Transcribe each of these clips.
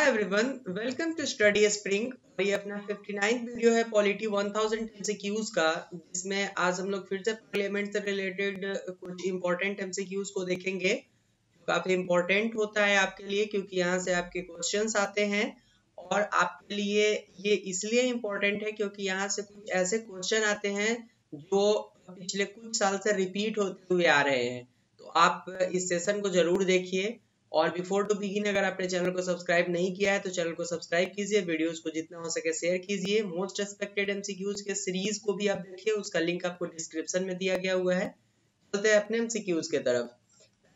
Hi everyone, welcome to study spring. और ये अपना 59 वीडियो है पॉलिटी 1000 एमसीक्यूज का, जिसमें आज हम लोग फिर से पार्लियामेंट से रिलेटेड कुछ इंपॉर्टेंट एमसीक्यूज को देखेंगे। काफी इंपॉर्टेंट होता है आपके लिए, क्योंकि यहाँ से आपके क्वेश्चंस आते हैं। और आपके लिए ये इसलिए इम्पोर्टेंट है क्योंकि यहाँ से कुछ ऐसे क्वेश्चन आते हैं जो पिछले कुछ साल से रिपीट होते हुए आ रहे हैं। तो आप इस सेशन को जरूर देखिए। और बिफोर टू बिगिन, अगर आपने चैनल को सब्सक्राइब नहीं किया है तो चैनल को सब्सक्राइब कीजिए, वीडियोस को जितना हो सके शेयर कीजिए। मोस्ट एक्सपेक्टेड एमसीक्यूज के सीरीज को भी आप देखिए, उसका लिंक आपको डिस्क्रिप्शन में दिया गया हुआ है। चलते हैं अपने एमसीक्यूज के तरफ।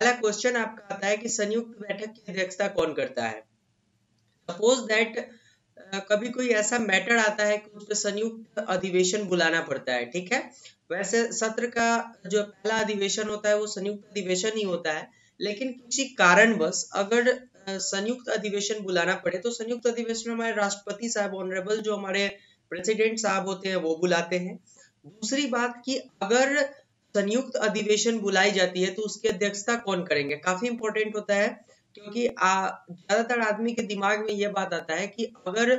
पहला क्वेश्चन आपका आता है कि संयुक्त बैठक की अध्यक्षता कौन करता है। सपोज दैट कभी कोई ऐसा मैटर आता है कि उस पर संयुक्त अधिवेशन बुलाना पड़ता है, ठीक है। वैसे सत्र का जो पहला अधिवेशन होता है वो संयुक्त अधिवेशन ही होता है, लेकिन किसी कारणवश अगर संयुक्त अधिवेशन बुलाना पड़े तो संयुक्त अधिवेशन हमारे राष्ट्रपति साहब ऑनरेबल जो हमारे प्रेसिडेंट साहब होते हैं वो बुलाते हैं। दूसरी बात कि अगर संयुक्त अधिवेशन बुलाई जाती है तो उसकी अध्यक्षता कौन करेंगे, काफी इंपॉर्टेंट होता है, क्योंकि ज्यादातर आदमी के दिमाग में यह बात आता है कि अगर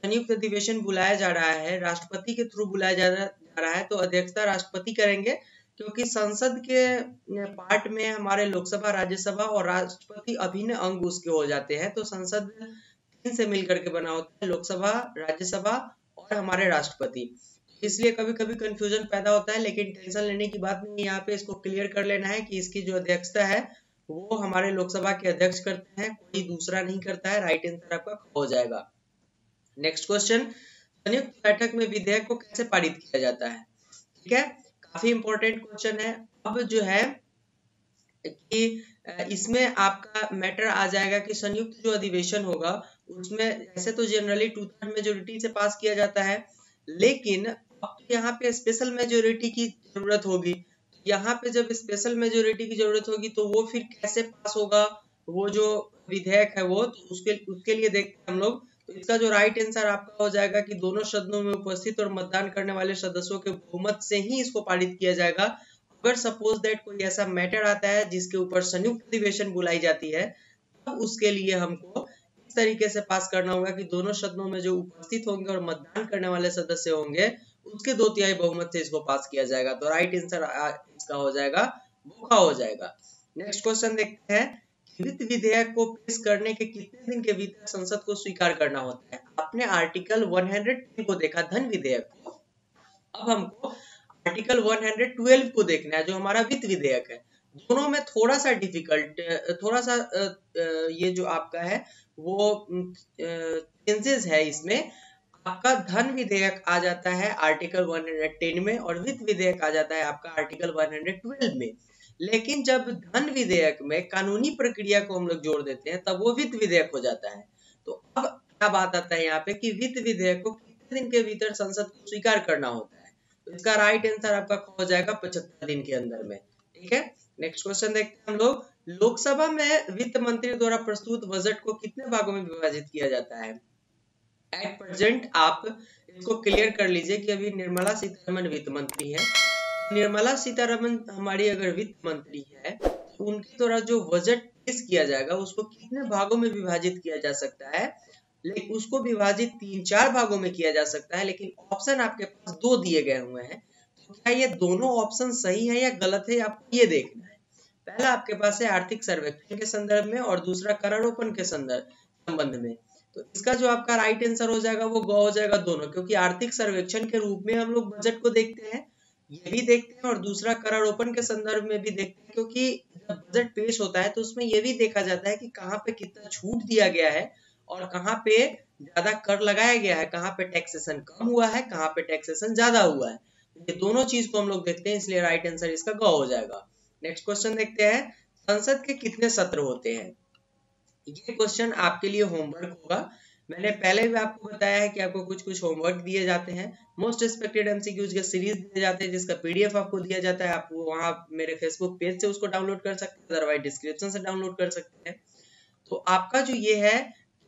संयुक्त अधिवेशन बुलाया जा रहा है, राष्ट्रपति के थ्रू बुलाया जा रहा है, तो अध्यक्षता राष्ट्रपति करेंगे, क्योंकि संसद के पार्ट में हमारे लोकसभा, राज्यसभा और राष्ट्रपति अभिन्न अंग उसके हो जाते हैं। तो संसद तीन से मिलकर के बना होता है, लोकसभा, राज्यसभा और हमारे राष्ट्रपति। इसलिए कभी कभी कंफ्यूजन पैदा होता है, लेकिन टेंशन लेने की बात नहीं। यहाँ पे इसको क्लियर कर लेना है कि इसकी जो अध्यक्षता है वो हमारे लोकसभा के अध्यक्ष करते हैं, कोई दूसरा नहीं करता है। राइट आंसर आपका हो जाएगा। नेक्स्ट क्वेश्चन, संयुक्त बैठक में विधेयक को कैसे पारित किया जाता है, ठीक है। काफी इंपॉर्टेंट क्वेश्चन है। अब जो है कि इसमें आपका मैटर आ जाएगा कि संयुक्त जो अधिवेशन होगा उसमें ऐसे तो जनरली 2/3 मेजोरिटी से पास किया जाता है, लेकिन अब यहाँ पे स्पेशल मेजोरिटी की जरूरत होगी। यहाँ पे जब स्पेशल मेजोरिटी की जरूरत होगी तो वो फिर कैसे पास होगा, वो जो विधेयक है वो, तो उसके लिए देखते हैं हम लोग। तो इसका जो राइट आंसर आपका हो जाएगा कि दोनों सदनों में उपस्थित और मतदान करने वाले सदस्यों के बहुमत से ही इसको पारित किया जाएगा। अगर सपोज दैट कोई ऐसा मैटर आता है जिसके ऊपर संयुक्त अधिवेशन बुलाई जाती है, तब उसके लिए हमको इस तरीके से पास करना होगा कि दोनों सदनों में जो उपस्थित होंगे और मतदान करने वाले सदस्य होंगे उसके 2/3 बहुमत से इसको पास किया जाएगा। तो राइट आंसर इसका हो जाएगा, वो हो जाएगा। नेक्स्ट क्वेश्चन देखते हैं, वित्त विधेयक को पेश करने के कितने दिन के भीतर संसद को स्वीकार करना होता है। आपने आर्टिकल 110 को देखा, धन विधेयक को। अब हमको आर्टिकल 112 को देखना है, जो हमारा वित्त विधेयक है। दोनों में थोड़ा सा डिफिकल्ट, थोड़ा सा ये जो आपका है वो चेंजेस है। इसमें आपका धन विधेयक आ जाता है आर्टिकल 110 में और वित्त विधेयक आ जाता है आपका आर्टिकल 112 में। लेकिन जब धन विधेयक में कानूनी प्रक्रिया को हम लोग जोड़ देते हैं तब वो वित्त विधेयक हो जाता है। तो अब क्या बात आता है यहाँ पे कि वित्त विधेयक को कितने दिन के भीतर संसद को स्वीकार करना होता है। तो इसका राइट आंसर आपका हो जाएगा 75 दिन के अंदर में, ठीक है। नेक्स्ट क्वेश्चन देखते हैं हम लोग, लोकसभा में वित्त मंत्री द्वारा प्रस्तुत बजट को कितने भागों में विभाजित किया जाता है। एट प्रेजेंट आप इसको क्लियर कर लीजिए कि अभी निर्मला सीतारमन वित्त मंत्री है। निर्मला सीतारमन हमारी अगर वित्त मंत्री है तो उनके द्वारा जो बजट पेश किया जाएगा उसको कितने भागों में विभाजित किया जा सकता है। लेकिन उसको विभाजित 3-4 भागों में किया जा सकता है, लेकिन ऑप्शन आपके पास 2 दिए गए हुए हैं। तो क्या ये दोनों ऑप्शन सही है या गलत है, आपको ये देखना है। पहला आपके पास है आर्थिक सर्वेक्षण के संदर्भ में और दूसरा करारोपण के संबंध में। तो इसका जो आपका राइट आंसर हो जाएगा वो गो हो जाएगा दोनों, क्योंकि आर्थिक सर्वेक्षण के रूप में हम लोग बजट को देखते हैं, ये भी देखते हैं, और दूसरा करारोपण के संदर्भ में भी देखते हैं, क्योंकि जब बजट पेश होता है तो उसमें ये भी देखा जाता है कि कहाँ पे कितना छूट दिया गया है और कहाँ पे ज्यादा कर लगाया गया है, कहाँ पे टैक्सेशन कम हुआ है, कहाँ पे टैक्सेशन ज्यादा हुआ है। ये दोनों चीज को हम लोग देखते हैं, इसलिए राइट आंसर इसका ग हो जाएगा। नेक्स्ट क्वेश्चन देखते हैं, संसद के कितने सत्र होते हैं। ये क्वेश्चन आपके लिए होमवर्क होगा। मैंने पहले भी आपको बताया है कि आपको कुछ कुछ होमवर्क दिए जाते हैं। मोस्ट एक्सपेक्टेड एमसीक्यूज के सीरीज दिए जाते हैं, जिसका पीडीएफ आपको दिया जाता है। आप वहां मेरे फेसबुक पेज से उसको डाउनलोड कर सकते हैं, अदरवाइज डिस्क्रिप्शन से डाउनलोड कर सकते हैं। तो आपका जो ये है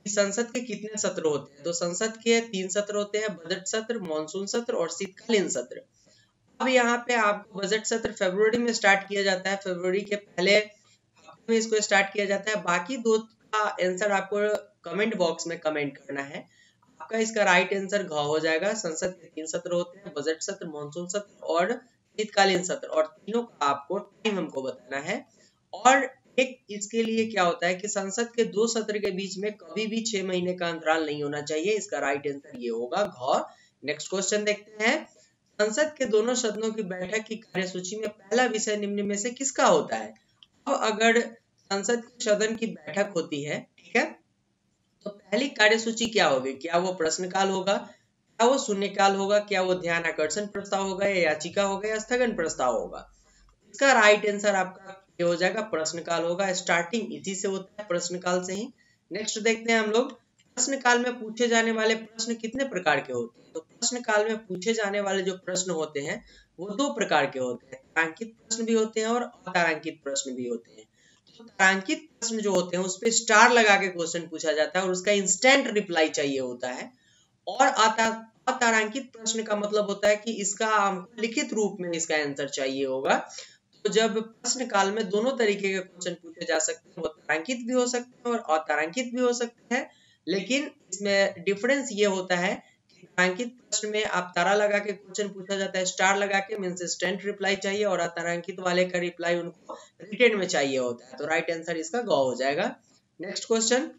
कि संसद के कितने सत्र होते हैं, तो संसद के 3 सत्र होते हैं, बजट सत्र, मानसून सत्र और शीतकालीन सत्र। अब यहाँ पे आपको बजट सत्र फरवरी में स्टार्ट किया जाता है, फरवरी के पहले हफ्ते में इसको स्टार्ट किया जाता है। बाकी 2 इसका आंसर आपको कमेंट बॉक्स में कमेंट करना है। आपका इसका राइट आंसर घ हो जाएगा। संसद के 3 सत्र होते हैं, बजट सत्र, मानसून सत्र और शीतकालीन सत्र, और तीनों का आपको टाइम हमको बताना है। और एक इसके लिए क्या होता है कि संसद के 2 सत्र के बीच में कभी भी 6 महीने का अंतराल नहीं होना चाहिए। इसका राइट आंसर ये होगा घ। नेक्स्ट क्वेश्चन देखते हैं। संसद के दोनों सदनों की बैठक की कार्यसूची में पहला विषय निम्न में से किसका होता है? अब अगर संसद के सदन की बैठक होती है, ठीक है, तो पहली कार्यसूची क्या होगी? क्या वो प्रश्नकाल होगा, क्या वो शून्यकाल होगा, क्या वो ध्यान आकर्षण प्रस्ताव होगा, या याचिका होगा, या स्थगन प्रस्ताव होगा? इसका राइट आंसर आपका ये हो जाएगा प्रश्नकाल होगा। स्टार्टिंग इसी से होता है, प्रश्नकाल से ही। नेक्स्ट देखते हैं हम लोग, प्रश्नकाल में पूछे जाने वाले प्रश्न कितने प्रकार के होते हैं? तो प्रश्नकाल में पूछे जाने वाले जो प्रश्न होते हैं वो 2 प्रकार के होते हैं, तारांकित प्रश्न भी होते हैं और अतारांकित प्रश्न भी होते हैं। तो तारांकित प्रश्न जो होते हैं उस पे स्टार लगा के क्वेश्चन पूछा जाता है और उसका इंस्टेंट रिप्लाई चाहिए होता है। और अतारांकित प्रश्न का मतलब होता है कि इसका हमको लिखित रूप में इसका आंसर चाहिए होगा। तो जब प्रश्न काल में दोनों तरीके के क्वेश्चन पूछे जा सकते हैं, वो तारांकित भी हो सकते हैं और अतारांकित भी हो सकते हैं, लेकिन इसमें डिफरेंस ये होता है कि तारांकित प्रश्न में आप तारा लगा के क्वेश्चन पूछा जाता है, स्टार लगा के, मींस इंस्टेंट रिप्लाई चाहिए, और अतारांकित वाले का रिप्लाई उनको रिटन में चाहिए होता है। तो राइट आंसर इसका ग हो जाएगा। नेक्स्ट क्वेश्चन,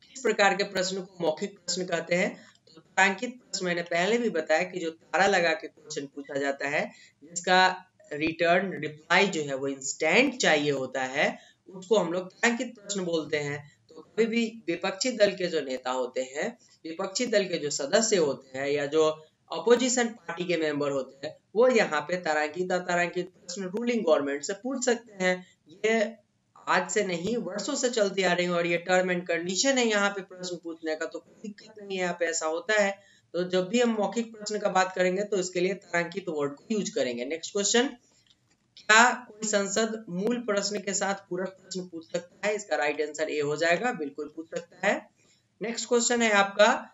किस प्रकार के प्रश्न को मौखिक प्रश्न कहते हैं? तो तारांकित प्रश्न मैंने पहले भी बताया कि जो तारा लगा के क्वेश्चन पूछा जाता है, जिसका रिटर्न रिप्लाई जो है वो इंस्टेंट चाहिए होता है, उसको हम लोग तारांकित प्रश्न बोलते हैं। तो कभी भी विपक्षी दल के जो नेता होते हैं, विपक्षी दल के जो सदस्य होते हैं, या जो अपोजिशन पार्टी के मेंबर होते हैं, वो यहाँ पे तारांकित अतारांकित प्रश्न रूलिंग गवर्नमेंट से पूछ सकते हैं। ये आज से नहीं, वर्षों से चलती आ रही है और ये टर्म एंड कंडीशन है यहाँ पे प्रश्न पूछने का, तो कोई दिक्कत नहीं है, यहाँ पे ऐसा होता है। तो जब भी हम मौखिक प्रश्न का बात करेंगे तो इसके लिए तारांकित वर्ड को यूज करेंगे। नेक्स्ट क्वेश्चन, क्या कोई संसद मूल प्रश्न के साथ पूरक प्रश्न पूछ सकता है? इसका राइट आंसर ए हो जाएगा, बिल्कुल पूछ सकता है। नेक्स्ट क्वेश्चन है आपका,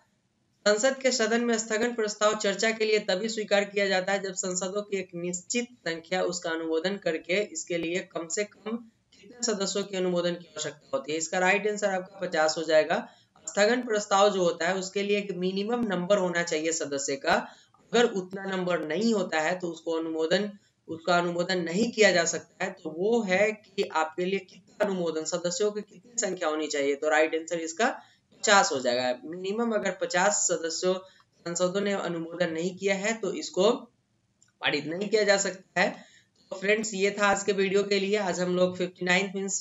संसद के सदन में स्थगन प्रस्ताव चर्चा के लिए तभी स्वीकार किया जाता है जब संसदों की एक निश्चित संख्या उसका अनुमोदन करके इसके लिए कम से कम कितने सदस्यों के अनुमोदन की आवश्यकता होती है? इसका राइट आंसर आपका 50 हो जाएगा। स्थगन प्रस्ताव जो होता है उसके लिए एक मिनिमम नंबर होना चाहिए सदस्य का। अगर उतना नंबर नहीं होता है तो उसका अनुमोदन नहीं किया जा सकता है। तो वो है कि आपके लिए कितना अनुमोदन, सदस्यों की कितनी संख्या होनी चाहिए। तो राइट आंसर इसका 50 हो जाएगा। मिनिमम अगर 50 सदस्यों संसदों ने अनुमोदन नहीं किया है तो इसको पारित नहीं किया जा सकता है। तो फ्रेंड्स, ये था आज के वीडियो के लिए। आज हम लोग 59 मींस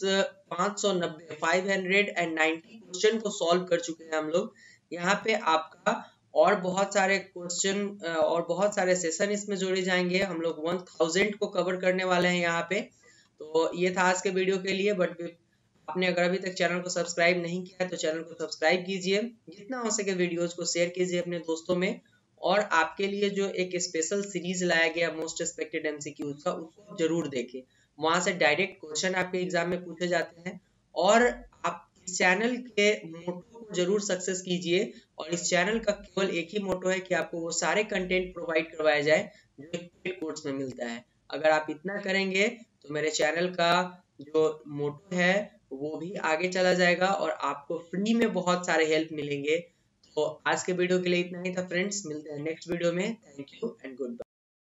590 क्वेश्चन को सॉल्व कर चुके हैं हम लोग। यहाँ पे आपका और बहुत सारे क्वेश्चन और बहुत सारे सेशन इसमें जोड़े जाएंगे। हम लोग 1000 को कवर करने वाले हैं यहाँ पे। तो ये था आज के वीडियो के लिए। बट आपने अगर अभी तक चैनल को सब्सक्राइब नहीं किया है तो चैनल को सब्सक्राइब कीजिए, जितना हो सके वीडियोज को शेयर कीजिए अपने दोस्तों में। और आपके लिए जो एक स्पेशल सीरीज लाया गया मोस्ट एक्सपेक्टेड एमसीक्यूज का, उसको जरूर देखें। वहां से डायरेक्ट क्वेश्चन आपके एग्जाम में पूछे जाते हैं। और आप इस चैनल के मोटो को जरूर सक्सेस कीजिए। और इस चैनल का केवल एक ही मोटो है कि आपको वो सारे कंटेंट प्रोवाइड करवाया जाए जो पेड कोर्स में मिलता है। अगर आप इतना करेंगे तो मेरे चैनल का जो मोटो है वो भी आगे चला जाएगा और आपको फ्री में बहुत सारे हेल्प मिलेंगे। तो आज के वीडियो के लिए इतना ही था फ्रेंड्स। मिलते हैं नेक्स्ट वीडियो में। Thank you and good bye.